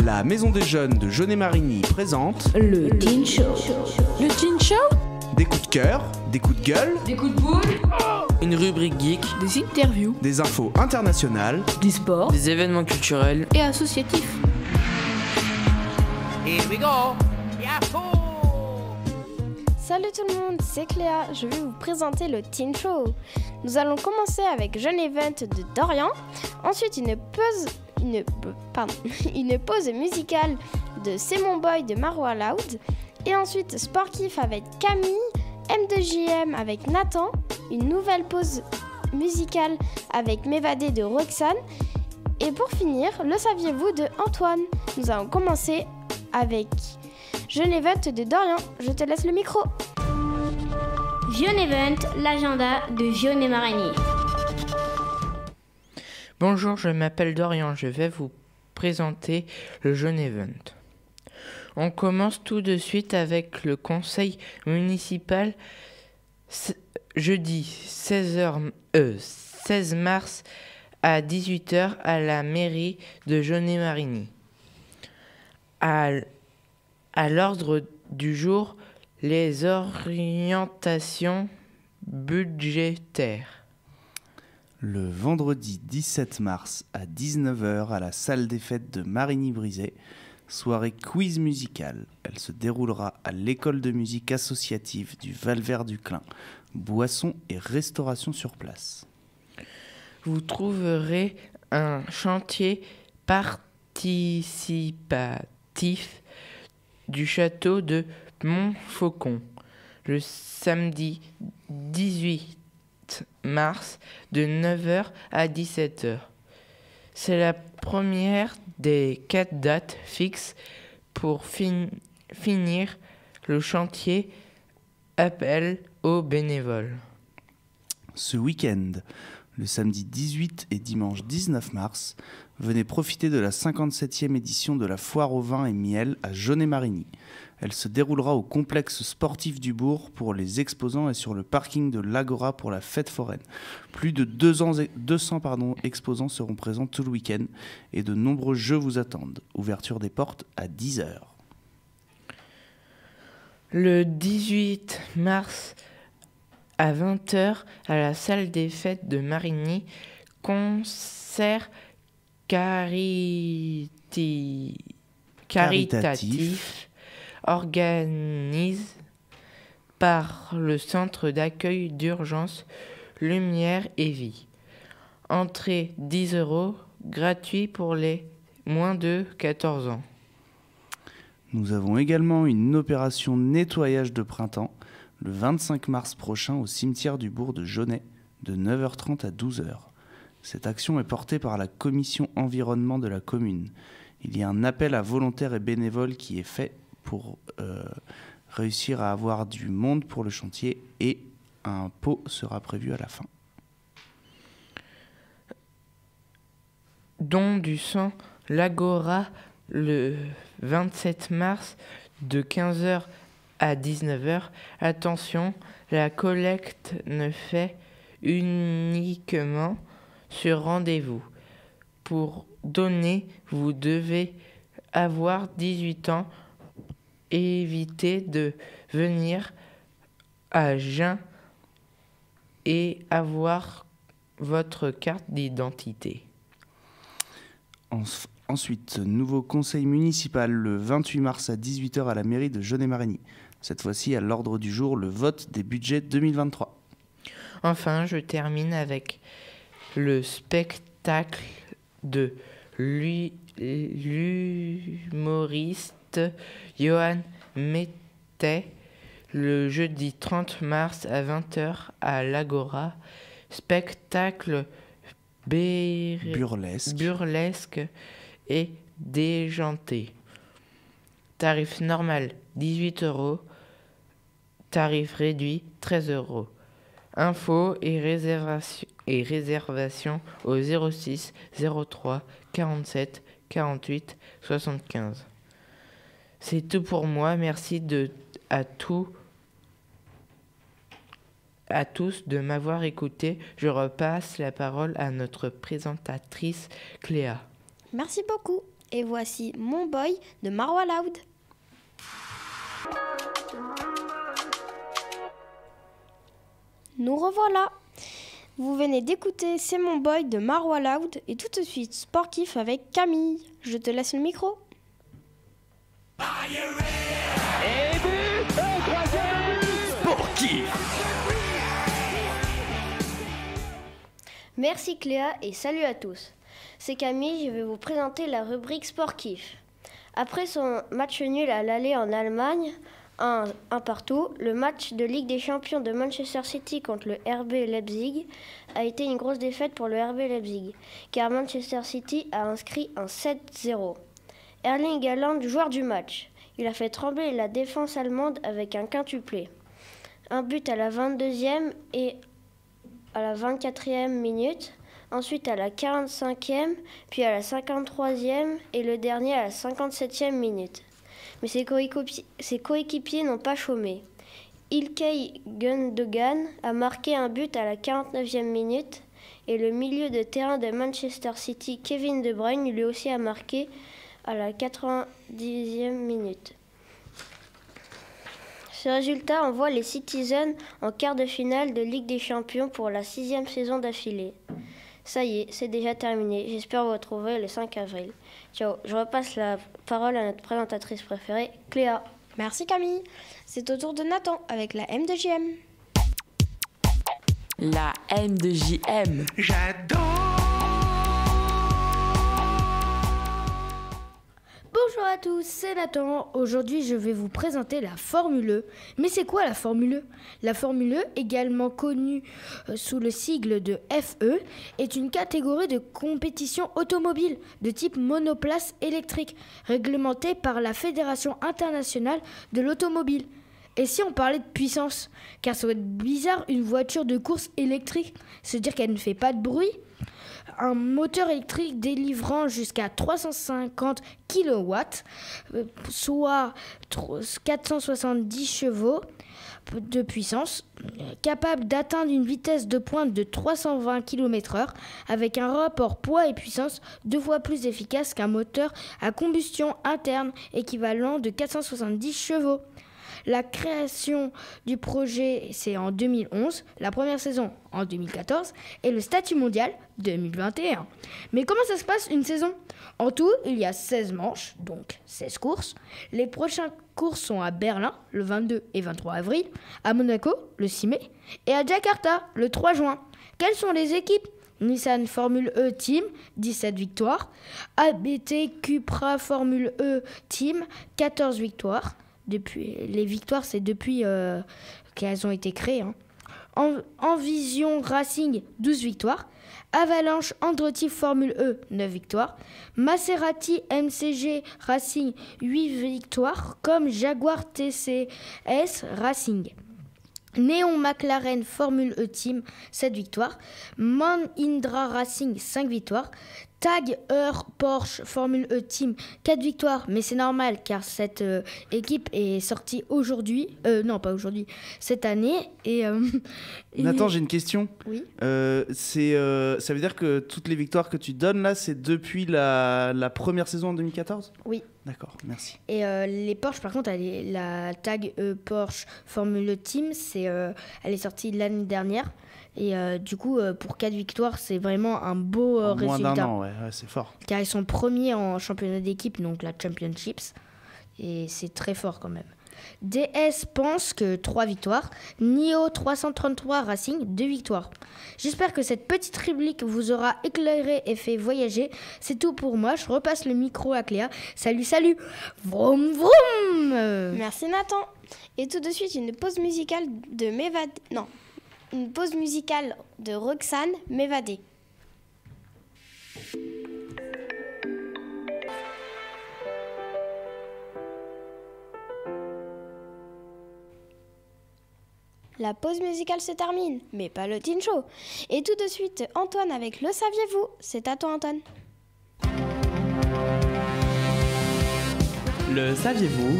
La Maison des Jeunes de Jaunet-Marigny présente le Teen Show. Le Teen Show. des coups de cœur, des coups de gueule, Des coups de boule. Une rubrique geek, Des interviews. des infos internationales. Du sport des événements culturels. Et associatifs. Here we go! Yahoo! Salut tout le monde, c'est Cléa, je vais vous présenter le Teen Show. Nous allons commencer avec Jeune Event de Dorian, ensuite une pause musicale de C'est mon boy de Marwa Loud, et ensuite Sportif avec Camille, M2JM avec Nathan, une nouvelle pause musicale avec M'évader de Roxane, et pour finir, Le saviez-vous de Antoine. Nous allons commencer avec Jeune Event de Dorian. Je te laisse le micro. Jeune Event, l'agenda de Jaunet-Marigny. Bonjour, je m'appelle Dorian, je vais vous présenter le Jeune Event. On commence tout de suite avec le conseil municipal jeudi 16 mars à 18h à la mairie de Jaunet-Marigny. À l'ordre du jour, les orientations budgétaires. Le vendredi 17 mars à 19h à la salle des fêtes de Marigny-Brisay, soirée quiz musicale. Elle se déroulera à l'école de musique associative du Val-Vert-du-Clin. Boissons et restauration sur place. Vous trouverez un chantier participatif du château de Montfaucon le samedi 18 mars de 9h à 17h. C'est la première des 4 dates fixes pour finir le chantier. Appel aux bénévoles. Ce week-end, le samedi 18 et dimanche 19 mars, venez profiter de la 57e édition de la Foire au vin et miel à Jaunet-Marigny. Elle se déroulera au complexe sportif du bourg pour les exposants et sur le parking de l'Agora pour la fête foraine. Plus de 200 exposants seront présents tout le week-end et de nombreux jeux vous attendent. Ouverture des portes à 10h. Le 18 mars à 20h à la salle des fêtes de Marigny, concert caritatif organisé par le centre d'accueil d'urgence Lumière et Vie. Entrée 10 €, gratuit pour les moins de 14 ans. Nous avons également une opération nettoyage de printemps le 25 mars prochain au cimetière du bourg de Jaunet de 9h30 à 12h. Cette action est portée par la commission environnement de la commune. Il y a un appel à volontaires et bénévoles qui est fait pour réussir à avoir du monde pour le chantier et un pot sera prévu à la fin. Don du sang, l'Agora, le 27 mars de 15h à 19h. Attention, la collecte ne fait uniquement sur rendez-vous. Pour donner, vous devez avoir 18 ans. Évitez de venir à jeun et avoir votre carte d'identité. Ensuite, nouveau conseil municipal le 28 mars à 18h à la mairie de Jaunet-Marigny. Cette fois-ci, à l'ordre du jour, le vote des budgets 2023. Enfin, je termine avec le spectacle de l'humoriste Johan Mettet le jeudi 30 mars à 20h à l'Agora. Spectacle burlesque et déjanté. Tarif normal 18 €, tarif réduit 13 €. Infos et réservations au 06 03 47 48 75. C'est tout pour moi. Merci à tous de m'avoir écouté. Je repasse la parole à notre présentatrice Cléa. Merci beaucoup. Et voici Mon Boy de Marwa Loud. Nous revoilà. Vous venez d'écouter C'est Mon Boy de Marwa Loud et tout de suite Sport Kiff avec Camille. Je te laisse le micro. Merci Cléa et salut à tous. C'est Camille, je vais vous présenter la rubrique Sport Kiff. Après son match nul à l'aller en Allemagne, un partout, le match de Ligue des Champions de Manchester City contre le RB Leipzig a été une grosse défaite pour le RB Leipzig, car Manchester City a inscrit un 7-0. Erling Haaland, joueur du match, il a fait trembler la défense allemande avec un quintuplé. Un but à la 22e et à la 24e minute, ensuite à la 45e, puis à la 53e et le dernier à la 57e minute. Mais ses coéquipiers n'ont pas chômé. Ilkay Gundogan a marqué un but à la 49e minute et le milieu de terrain de Manchester City, Kevin De Bruyne, lui aussi a marqué à la 90e minute. Ce résultat envoie les Citizens en quart de finale de Ligue des Champions pour la 6e saison d'affilée. Ça y est, c'est déjà terminé. J'espère vous retrouver le 5 avril. Ciao, je repasse la parole à notre présentatrice préférée, Cléa. Merci Camille. C'est au tour de Nathan avec la M de JM. La M de JM. Bonjour à tous, c'est Nathan. Aujourd'hui, je vais vous présenter la Formule E. Mais c'est quoi la Formule E ? La Formule E, également connue sous le sigle de FE, est une catégorie de compétition automobile de type monoplace électrique, réglementée par la Fédération internationale de l'automobile. Et si on parlait de puissance ? Car ça va être bizarre, une voiture de course électrique, c'est-à-dire qu'elle ne fait pas de bruit. Un moteur électrique délivrant jusqu'à 350 kW, soit 470 chevaux de puissance, capable d'atteindre une vitesse de pointe de 320 km/h avec un rapport poids et puissance 2 fois plus efficace qu'un moteur à combustion interne équivalent de 470 chevaux. La création du projet, c'est en 2011, la première saison en 2014 et le statut mondial 2021. Mais comment ça se passe une saison ? En tout, il y a 16 manches, donc 16 courses. Les prochaines courses sont à Berlin, le 22 et 23 avril, à Monaco, le 6 mai, et à Jakarta, le 3 juin. Quelles sont les équipes ? Nissan Formule E Team, 17 victoires. ABT Cupra Formule E Team, 14 victoires. Les victoires, c'est depuis qu'elles ont été créées. Envision Racing, 12 victoires. Avalanche Andretti Formule E, 9 victoires. Maserati MCG Racing, 8 victoires. Comme Jaguar TCS Racing. Néon McLaren Formule E Team, 7 victoires. Mahindra Racing, 5 victoires. Tag Heuer Porsche Formule E Team, 4 victoires, mais c'est normal car cette équipe est sortie aujourd'hui, cette année. Nathan, j'ai une question. Oui. Ça veut dire que toutes les victoires que tu donnes là, c'est depuis la première saison en 2014 ? Oui. D'accord, merci. Et les Porsche, par contre, la Tag Porsche Formule E Team, elle est sortie l'année dernière. Et du coup, pour 4 victoires, c'est vraiment un beau résultat. Moins d'un an, ouais, c'est fort. Car ils sont premiers en championnat d'équipe, donc la Championships. Et c'est très fort quand même. DS pense que 3 victoires. NIO 333 Racing, 2 victoires. J'espère que cette petite rubrique vous aura éclairé et fait voyager. C'est tout pour moi. Je repasse le micro à Cléa. Salut, salut. Vroom, vroom. Merci Nathan. Et tout de suite, une pause musicale une pause musicale de Roxane, M'évader. La pause musicale se termine, mais pas le teen show. Et tout de suite, Antoine avec Le Saviez-vous ? C'est à toi, Antoine. Le saviez-vous ?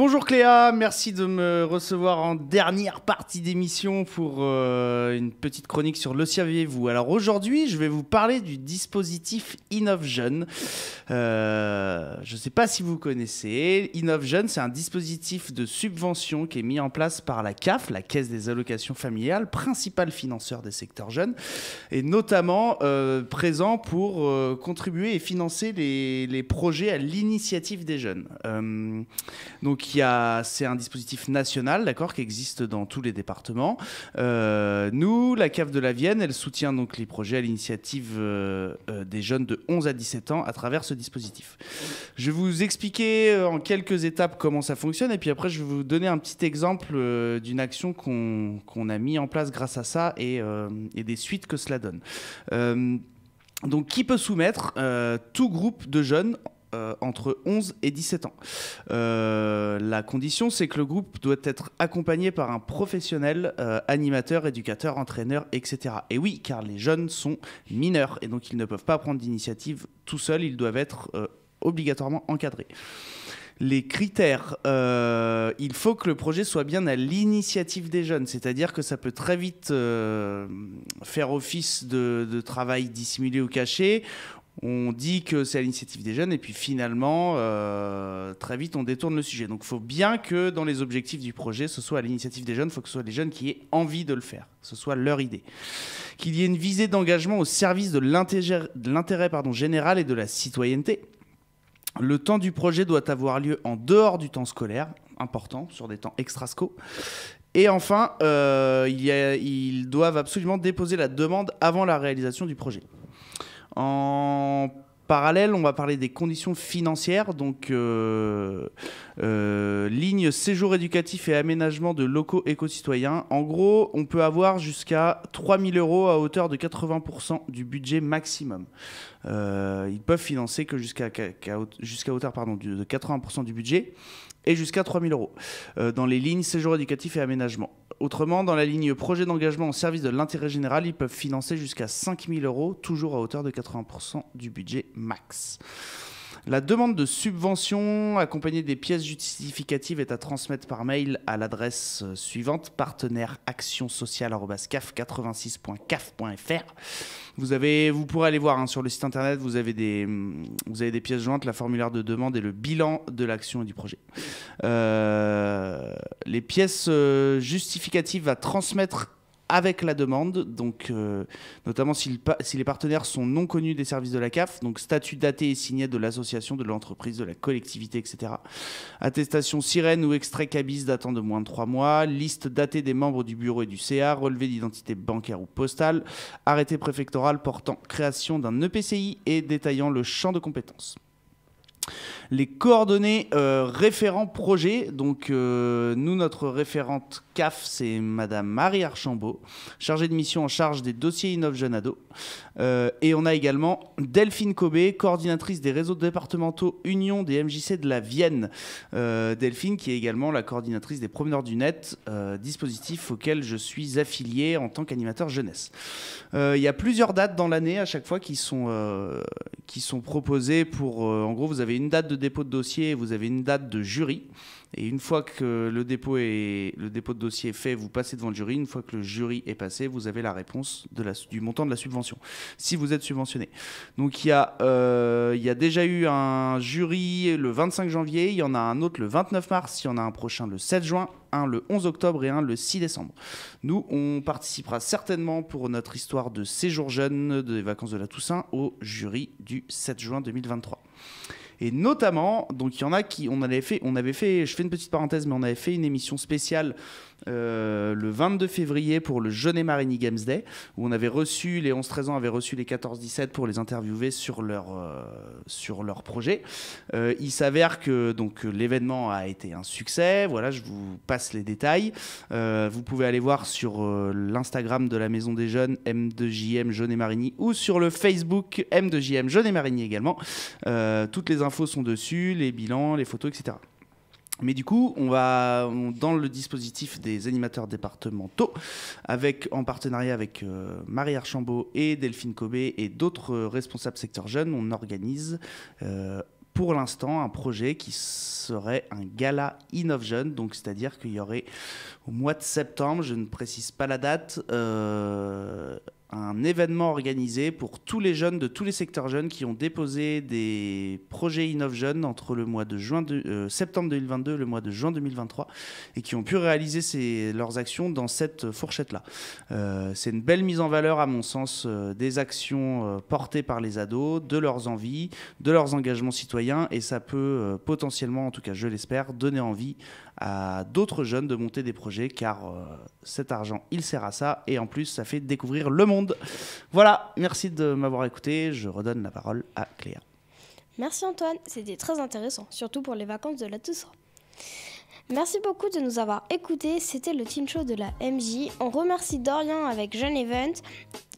Bonjour Cléa, merci de me recevoir en dernière partie d'émission pour une petite chronique sur Le Saviez-vous. Alors aujourd'hui, je vais vous parler du dispositif InnovJeune. Je ne sais pas si vous connaissez. InnovJeune, c'est un dispositif de subvention qui est mis en place par la CAF, la Caisse des allocations familiales, principal financeur des secteurs jeunes, et notamment présent pour contribuer et financer les projets à l'initiative des jeunes. Donc c'est un dispositif national, d'accord, qui existe dans tous les départements. Nous, la CAF de la Vienne, elle soutient donc les projets à l'initiative des jeunes de 11 à 17 ans à travers ce dispositif. Je vais vous expliquer en quelques étapes comment ça fonctionne et puis après je vais vous donner un petit exemple d'une action qu'on a mis en place grâce à ça et des suites que cela donne. Donc qui peut soumettre tout groupe de jeunes entre 11 et 17 ans. La condition, c'est que le groupe doit être accompagné par un professionnel, animateur, éducateur, entraîneur, etc. Et oui, car les jeunes sont mineurs et donc ils ne peuvent pas prendre d'initiative tout seuls, ils doivent être obligatoirement encadrés. Les critères, il faut que le projet soit bien à l'initiative des jeunes, c'est-à-dire que ça peut très vite faire office de travail dissimulé ou caché. On dit que c'est à l'initiative des jeunes et puis finalement, très vite, on détourne le sujet. Donc il faut bien que dans les objectifs du projet, ce soit à l'initiative des jeunes, il faut que ce soit les jeunes qui aient envie de le faire, que ce soit leur idée. Qu'il y ait une visée d'engagement au service de l'intérêt général et de la citoyenneté. Le temps du projet doit avoir lieu en dehors du temps scolaire, important, sur des temps extrasco. Et enfin, ils doivent absolument déposer la demande avant la réalisation du projet. En parallèle, on va parler des conditions financières, donc ligne séjour éducatif et aménagement de locaux éco-citoyens. En gros, on peut avoir jusqu'à 3 000 € à hauteur de 80% du budget maximum. Ils peuvent financer que jusqu'à hauteur de 80% du budget et jusqu'à 3 000 € dans les lignes séjour éducatif et aménagement. Autrement, dans la ligne projet d'engagement au service de l'intérêt général, ils peuvent financer jusqu'à 5 000 €, toujours à hauteur de 80% du budget max. La demande de subvention accompagnée des pièces justificatives est à transmettre par mail à l'adresse suivante, partenaireactionsociale@caf86.caf.fr. Vous pourrez aller voir sur le site internet, vous avez des pièces jointes, la formulaire de demande et le bilan de l'action et du projet. Les pièces justificatives à transmettre avec la demande, donc notamment si les partenaires sont non connus des services de la CAF, donc statut daté et signé de l'association, de l'entreprise, de la collectivité, etc. Attestation sirène ou extrait cabis datant de moins de 3 mois, liste datée des membres du bureau et du CA, relevé d'identité bancaire ou postale, arrêté préfectoral portant création d'un EPCI et détaillant le champ de compétences. Les coordonnées référent projet, donc nous, notre référente CAF, c'est Madame Marie Archambault, chargée de mission en charge des dossiers InnovJeune Ado. Et on a également Delphine Cobé, coordinatrice des réseaux départementaux Union des MJC de la Vienne. Delphine qui est également la coordinatrice des Promeneurs du Net, dispositif auquel je suis affilié en tant qu'animateur jeunesse. Il y a plusieurs dates dans l'année à chaque fois qui sont proposées pour... en gros, vous avez une date de dépôt de dossier et vous avez une date de jury. Et une fois que le dépôt de dossier est fait, vous passez devant le jury. Une fois que le jury est passé, vous avez la réponse du montant de la subvention, si vous êtes subventionné. Donc il y a déjà eu un jury le 25 janvier, il y en a un autre le 29 mars, il y en a un prochain le 7 juin, un le 11 octobre et un le 6 décembre. Nous, on participera certainement pour notre histoire de séjour jeune des vacances de la Toussaint au jury du 7 juin 2023. Et notamment, donc il y en a qui, on avait fait, je fais une petite parenthèse, mais on avait fait une émission spéciale le 22 février pour le Jeunet Marigny Games Day, où on avait reçu, les 11-13 ans avaient reçu les 14-17 pour les interviewer sur leur projet. Il s'avère que donc, l'événement a été un succès, voilà, je vous passe les détails. Vous pouvez aller voir sur l'Instagram de la Maison des Jeunes, M2JM Jeunet Marigny, ou sur le Facebook M2JM Jeunet Marigny également. Toutes les infos sont dessus, les bilans, les photos, etc. Mais du coup, on va dans le dispositif des animateurs départementaux, en partenariat avec Marie Archambault et Delphine Cobé et d'autres responsables secteur jeunes, on organise pour l'instant un projet qui serait un gala InnovJeune, donc c'est-à-dire qu'il y aurait au mois de septembre, je ne précise pas la date, un événement organisé pour tous les jeunes de tous les secteurs jeunes qui ont déposé des projets InnovJeune entre le mois de septembre 2022 et le mois de juin 2023 et qui ont pu réaliser leurs actions dans cette fourchette-là. C'est une belle mise en valeur, à mon sens, des actions portées par les ados, de leurs envies, de leurs engagements citoyens, et ça peut potentiellement, en tout cas je l'espère, donner envie à d'autres jeunes de monter des projets, car cet argent, il sert à ça, et en plus, ça fait découvrir le monde. Voilà, merci de m'avoir écouté. Je redonne la parole à Cléa. Merci Antoine, c'était très intéressant, surtout pour les vacances de la Toussaint. Merci beaucoup de nous avoir écoutés, c'était le Teen Show de la MJ. On remercie Dorian avec Jeune Event,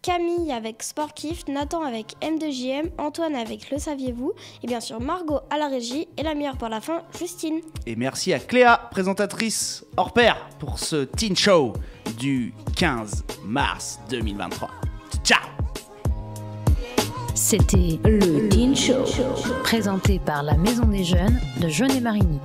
Camille avec Sportkiff, Nathan avec M2JM, Antoine avec Le Saviez-vous, et bien sûr Margot à la régie, et la meilleure pour la fin, Justine. Et merci à Cléa, présentatrice hors pair, pour ce Teen Show du 15 mars 2023. Ciao! C'était le Teen Show, présenté par la Maison des Jeunes de Jeunet-Marigny.